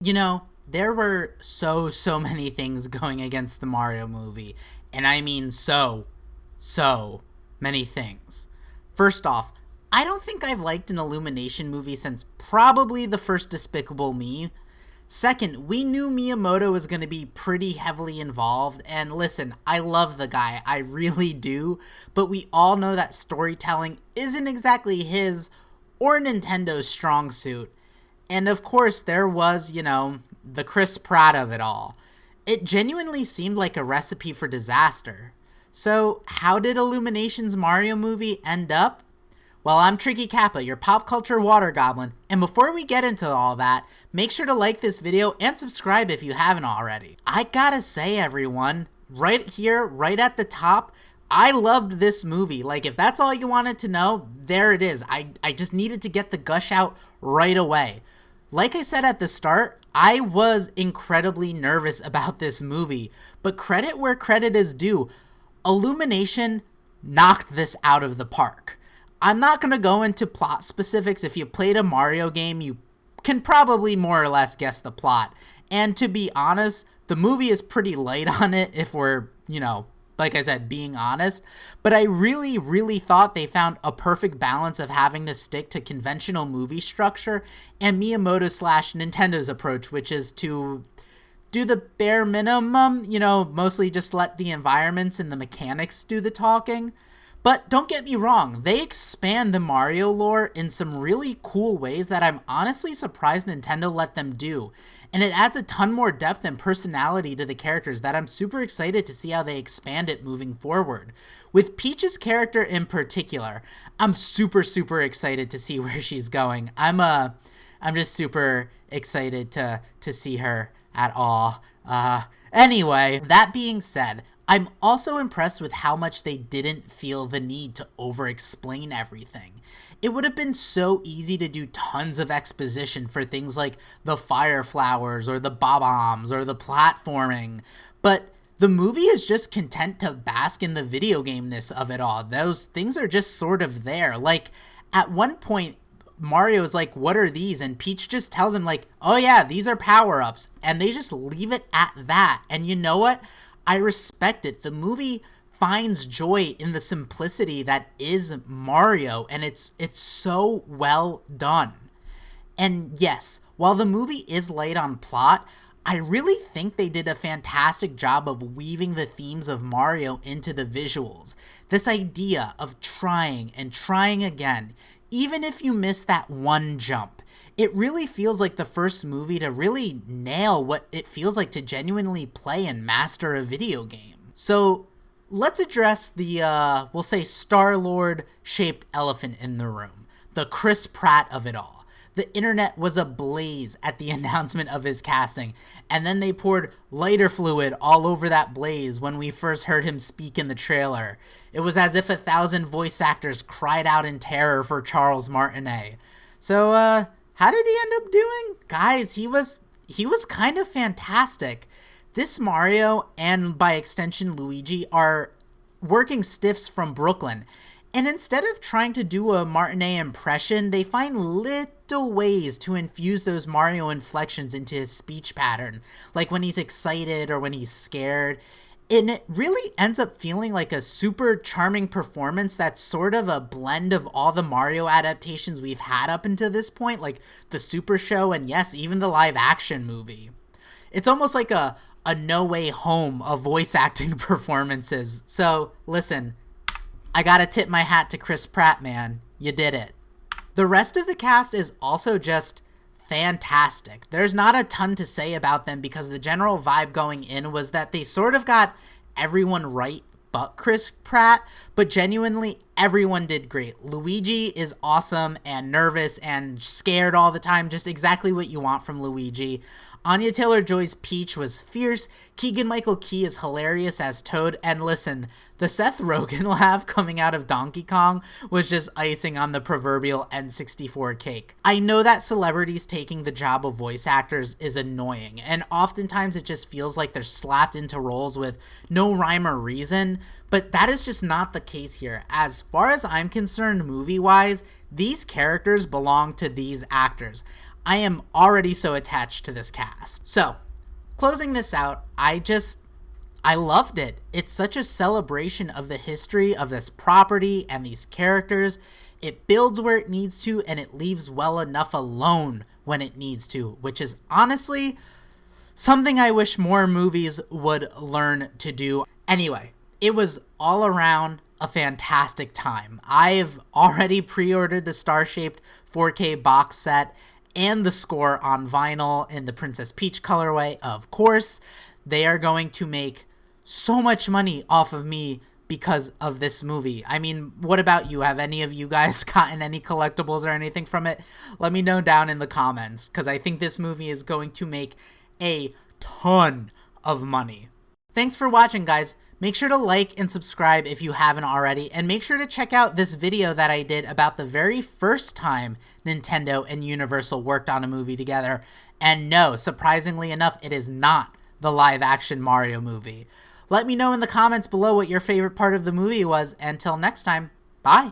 There were so many things going against the Mario movie, and I mean so many things. First off, I don't think I've liked an Illumination movie since probably the first Despicable Me. Second, we knew Miyamoto was going to be pretty heavily involved, and listen, I love the guy, I really do, but we all know that storytelling isn't exactly his or Nintendo's strong suit. And of course, there was, the Chris Pratt of it all. It genuinely seemed like a recipe for disaster. So, how did Illumination's Mario movie end up? Well, I'm Tricky Kappa, your pop culture water goblin, and before we get into all that, make sure to like this video and subscribe if you haven't already. I gotta say, everyone, right here, right at the top, I loved this movie. Like, if that's all you wanted to know, there it is. I just needed to get the gush out right away. Like I said at the start, I was incredibly nervous about this movie, but credit where credit is due. Illumination knocked this out of the park. I'm not going to go into plot specifics. If you played a Mario game, you can probably more or less guess the plot. And to be honest, the movie is pretty light on it if we're, like I said, being honest. But I really thought they found a perfect balance of having to stick to conventional movie structure and Miyamoto slash Nintendo's approach, which is to do the bare minimum, mostly just let the environments and the mechanics do the talking. But don't get me wrong, they expand the Mario lore in some really cool ways that I'm honestly surprised Nintendo let them do. And it adds a ton more depth and personality to the characters that I'm super excited to see how they expand it moving forward. With Peach's character in particular, I'm super excited to see where she's going. I'm just super excited to see her at all. Anyway, that being said, I'm also impressed with how much they didn't feel the need to over-explain everything. It would have been so easy to do tons of exposition for things like the fire flowers or the bob-ombs or the platforming, but the movie is just content to bask in the video game-ness of it all. Those things are just sort of there. Like, at one point, Mario is like, what are these? And Peach just tells him like, oh yeah, these are power-ups. And they just leave it at that. And you know what? I respect it. The movie finds joy in the simplicity that is Mario, and it's so well done. And yes, while the movie is light on plot, I really think they did a fantastic job of weaving the themes of Mario into the visuals. This idea of trying and trying again, even if you miss that one jump. It really feels like the first movie to really nail what it feels like to genuinely play and master a video game. So let's address the, we'll say, Star-Lord shaped elephant in the room. The Chris Pratt of it all. The internet was ablaze at the announcement of his casting, and then they poured lighter fluid all over that blaze when we first heard him speak in the trailer. It was as if 1,000 voice actors cried out in terror for Charles Martinet. So, how did he end up doing? Guys, he was kind of fantastic. This Mario, and by extension Luigi, are working stiffs from Brooklyn. And instead of trying to do a Martinet impression, they find little ways to infuse those Mario inflections into his speech pattern. Like when he's excited or when he's scared. And it really ends up feeling like a super charming performance that's sort of a blend of all the Mario adaptations we've had up until this point, like the Super Show and yes, even the live action movie. It's almost like a No Way Home of voice acting performances. So, listen, I gotta tip my hat to Chris Pratt, man. You did it. The rest of the cast is also just fantastic. There's not a ton to say about them because the general vibe going in was that they sort of got everyone right but Chris Pratt, but genuinely everyone did great. Luigi is awesome and nervous and scared all the time, just exactly what you want from Luigi. Anya Taylor-Joy's Peach was fierce. Keegan-Michael Key is hilarious as Toad. And listen, the Seth Rogen laugh coming out of Donkey Kong was just icing on the proverbial N64 cake. I know that celebrities taking the job of voice actors is annoying, and oftentimes it just feels like they're slapped into roles with no rhyme or reason, but that is just not the case here. As far as I'm concerned, movie-wise, these characters belong to these actors. I am already so attached to this cast. So, closing this out, I loved it. It's such a celebration of the history of this property and these characters. It builds where it needs to, and it leaves well enough alone when it needs to, which is honestly something I wish more movies would learn to do. Anyway, it was all around a fantastic time. I've already pre-ordered the Star-Shaped 4K box set and the score on vinyl in the Princess Peach colorway, of course. They are going to make so much money off of me because of this movie. I mean, what about you? Have any of you guys gotten any collectibles or anything from it? Let me know down in the comments, because I think this movie is going to make a ton of money. Thanks for watching, guys. Make sure to like and subscribe if you haven't already, and make sure to check out this video that I did about the very first time Nintendo and Universal worked on a movie together. And no, surprisingly enough, it is not the live-action Mario movie. Let me know in the comments below what your favorite part of the movie was. Until next time, bye!